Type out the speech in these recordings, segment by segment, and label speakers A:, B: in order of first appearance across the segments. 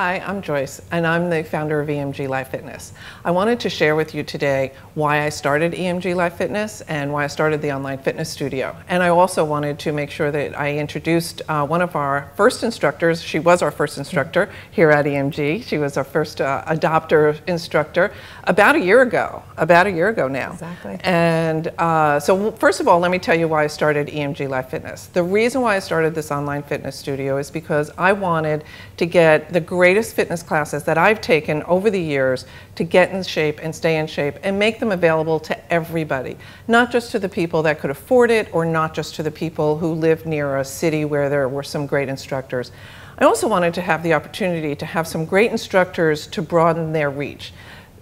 A: Hi, I'm Joyce, and I'm the founder of EMG Life Fitness. I wanted to share with you today why I started EMG Life Fitness and why I started the online fitness studio. And I also wanted to make sure that I introduced one of our first instructors. She was our first instructor here at EMG. She was our first adopter instructor about a year ago now.
B: Exactly.
A: And so first of all, let me tell you why I started EMG Life Fitness. The reason why I started this online fitness studio is because I wanted to get the greatest fitness classes that I've taken over the years to get in shape and stay in shape and make them available to everybody, not just to the people that could afford it or not just to the people who live near a city where there were some great instructors. I also wanted to have the opportunity to have some great instructors to broaden their reach.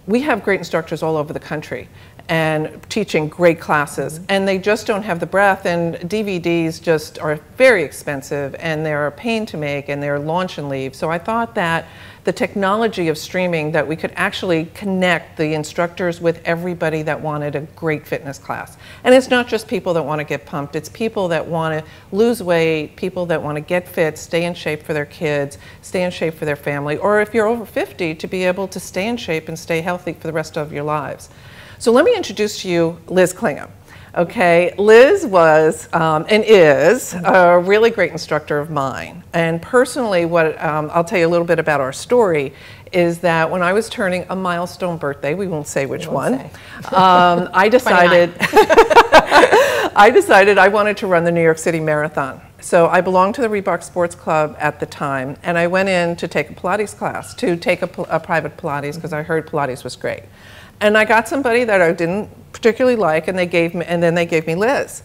A: We have great instructors all over the country and teaching great classes, and they just don't have the breadth, and DVDs just are very expensive and they're a pain to make and they're launch and leave. So I thought that the technology of streaming, that we could actually connect the instructors with everybody that wanted a great fitness class. And it's not just people that want to get pumped, it's people that want to lose weight, people that want to get fit, stay in shape for their kids, stay in shape for their family, or if you're over 50, to be able to stay in shape and stay healthy for the rest of your lives. So let me introduce to you Liz Clingham. Okay, Liz was and is a really great instructor of mine. And personally, what I'll tell you a little bit about our story is that when I was turning a milestone birthday, we won't say which one, I decided I wanted to run the New York City Marathon. So I belonged to the Reebok Sports Club at the time, and I went in to take a Pilates class, to take a private Pilates, because I heard Pilates was great. And I got somebody that I didn't particularly like, and then they gave me Liz.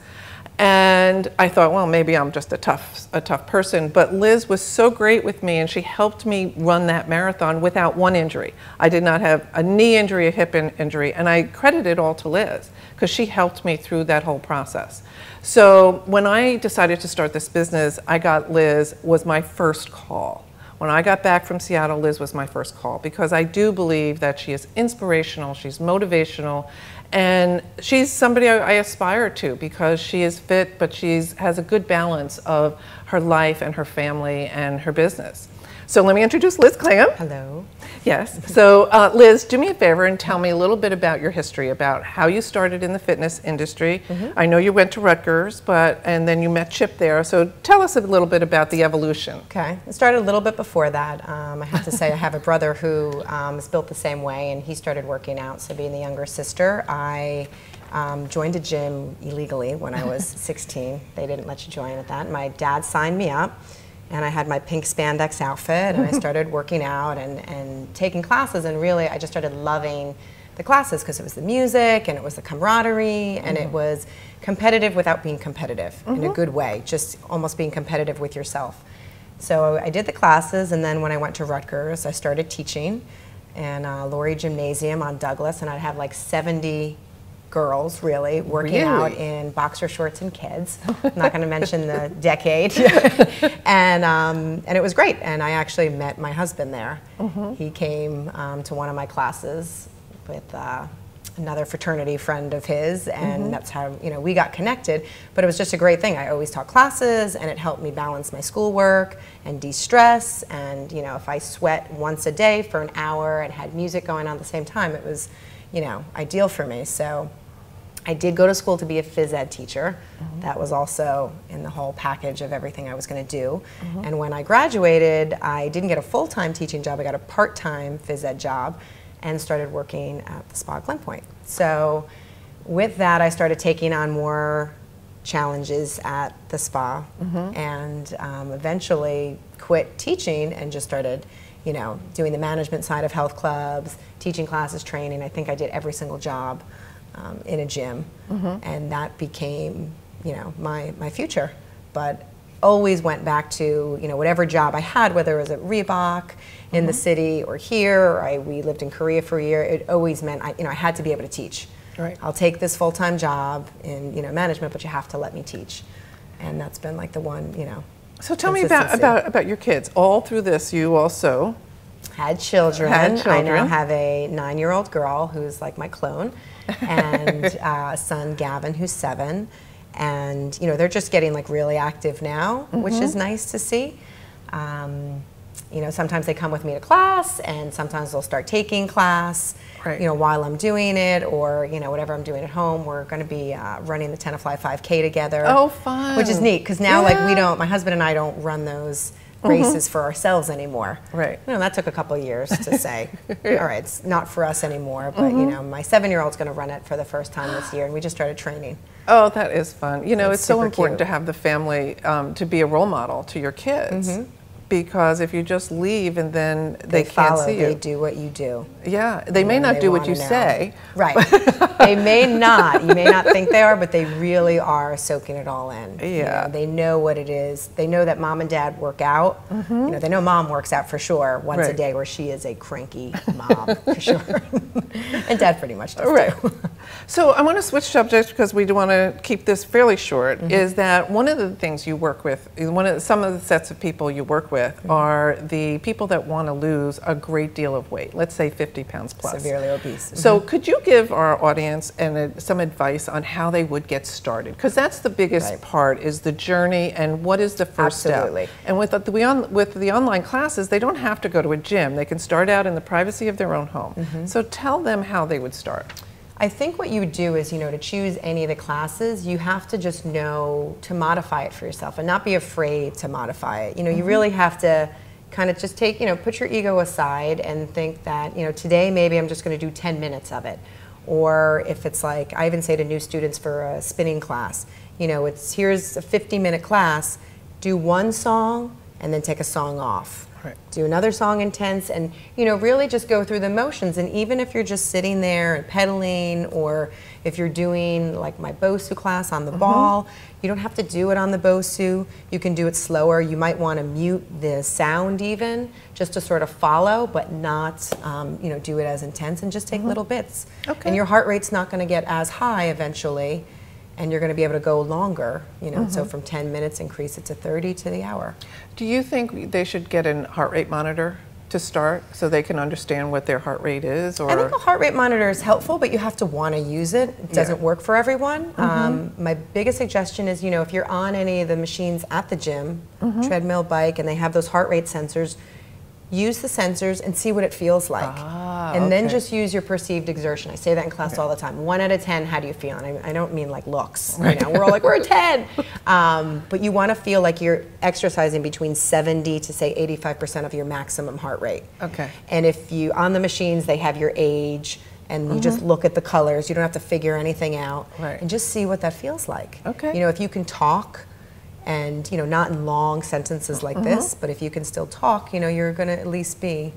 A: And I thought, well, maybe I'm just a tough person. But Liz was so great with me, and she helped me run that marathon without one injury. I did not have a knee injury, a hip injury, and I credit it all to Liz, because she helped me through that whole process. So when I decided to start this business, I got Liz, was my first call. When I got back from Seattle, Liz was my first call, because I do believe that she is inspirational, she's motivational, and she's somebody I aspire to, because she is fit, but she has a good balance of her life and her family and her business. So let me introduce Liz Clingham.
B: Hello.
A: Yes. So Liz, do me a favor and tell me a little bit about your history, about how you started in the fitness industry. I know you went to Rutgers, and then you met Chip there. So tell us a little bit about the evolution.
B: Okay. It started a little bit before that. I have to say I have a brother who is built the same way, and he started working out. So being the younger sister, I joined a gym illegally when I was 16. They didn't let you join at that. My dad signed me up. And I had my pink spandex outfit, and I started working out and taking classes, and really I just started loving the classes, because it was the music and it was the camaraderie, and it was competitive without being competitive in a good way, just almost being competitive with yourself. So I did the classes, and then when I went to Rutgers, I started teaching in Laurie Gymnasium on Douglas, and I'd have like 70 girls really working out in boxer shorts and kids. I'm not going to mention the decade. And it was great. And I actually met my husband there. He came to one of my classes with another fraternity friend of his, and that's how we got connected. But it was just a great thing. I always taught classes, and it helped me balance my schoolwork and de-stress. And if I sweat once a day for an hour and had music going on at the same time, it was ideal for me. So I did go to school to be a phys ed teacher. That was also in the whole package of everything I was going to do. And when I graduated, I didn't get a full-time teaching job. I got a part-time phys ed job and started working at the spa at Glen. So with that, I started taking on more challenges at the spa, and eventually quit teaching and just started doing the management side of health clubs, teaching classes, training. I think I did every single job in a gym, and that became, my future. But always went back to, whatever job I had, whether it was at Reebok in the city or here, or we lived in Korea for a year. It always meant I had to be able to teach. Right. I'll take this full-time job in management, but you have to let me teach, and that's been like the one
A: So tell me about your kids. All through this, you also
B: had children. I now have a 9-year-old girl who's like my clone, and a son, Gavin, who's 7. And they're just getting like really active now, which is nice to see. You know, sometimes they come with me to class, and sometimes they'll start taking class,
A: Right.
B: you know, while I'm doing it, or, you know, whatever I'm doing at home. We're going to be running the 10 to Fly 5K together.
A: Oh, fun.
B: Which is neat, because now,
A: Yeah.
B: like, my husband and I don't run those races for ourselves anymore.
A: Right.
B: You know, that took a couple of years to say, all right, it's not for us anymore, but, you know, my 7-year-old's going to run it for the first time this year, and we just started training.
A: Oh, that is fun. You know, it's so
B: super
A: important
B: cute.
A: to have the family to be a role model to your kids. Because if you just leave and then they can't
B: follow,
A: see you.
B: they do what you do.
A: Yeah, they may
B: And
A: not
B: they
A: do what you
B: wanna know.
A: say.
B: Right. They may not. You may not think they are, but they really are soaking it all in. You
A: Yeah.
B: know, they know what it is. They know that mom and dad work out. You know, they know mom works out for sure once a
A: Right.
B: day, where she is a cranky mom for sure. And dad pretty much does
A: Right.
B: too.
A: So I want to switch subjects because we want to keep this fairly short. Is that one of the things you work with? Some of the sets of people you work with are the people that want to lose a great deal of weight. Let's say 50 pounds plus.
B: Severely obese.
A: So could you give our audience some advice on how they would get started? Because that's the biggest
B: Right.
A: part, is the journey and what is the first
B: Absolutely.
A: step. And with the online classes, they don't have to go to a gym. They can start out in the privacy of their own home. So tell them how they would start.
B: I think what you would do is, you know, to choose any of the classes, you have to just know to modify it for yourself and not be afraid to modify it. You know, you really have to kind of just take, you know, put your ego aside and think that, you know, today maybe I'm just going to do 10 minutes of it. Or if it's like, I even say to new students for a spinning class, you know, here's a 50-minute class, do one song and then take a song off.
A: Right.
B: Do another song intense, and, you know, really just go through the motions. And even if you're just sitting there and pedaling, or if you're doing like my Bosu class on the ball, you don't have to do it on the Bosu. You can do it slower. You might want to mute the sound even, just to sort of follow, but not, you know, do it as intense, and just take little bits.
A: Okay.
B: And your heart rate's not going to get as high eventually, and you're going to be able to go longer, you know, so from 10 minutes, increase it to 30 to the hour.
A: Do you think they should get a heart rate monitor to start so they can understand what their heart rate is? Or
B: I think a heart rate monitor is helpful, but you have to want to use it. It doesn't work for everyone. My biggest suggestion is, you know, if you're on any of the machines at the gym, treadmill, bike, and they have those heart rate sensors, use the sensors and see what it feels like. And then just use your perceived exertion. I say that in class all the time. 1 out of 10, how do you feel? And I don't mean like looks. You know, we're all like, we're a 10. But you want to feel like you're exercising between 70 to say 85% of your maximum heart rate.
A: Okay.
B: And if you, on the machines, they have your age, and you just look at the colors. You don't have to figure anything out.
A: Right.
B: And just see what that feels like.
A: Okay.
B: You know, if you can talk, and, you know, not in long sentences like this, but if you can still talk, you know, you're going to at least be,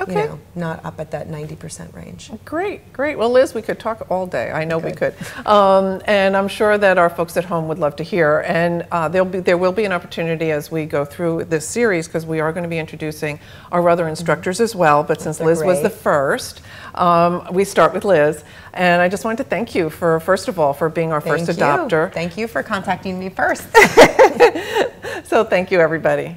B: you know, not up at that 90% range.
A: Great, great. Well, Liz, we could talk all day. I know we could. And I'm sure that our folks at home would love to hear. And there will be an opportunity as we go through this series, because we are going to be introducing our other instructors as well. But since Liz was the first, we start with Liz. And I just wanted to thank you for, first of all, for being our first adopter.
B: Thank you for contacting me first.
A: So thank you, everybody.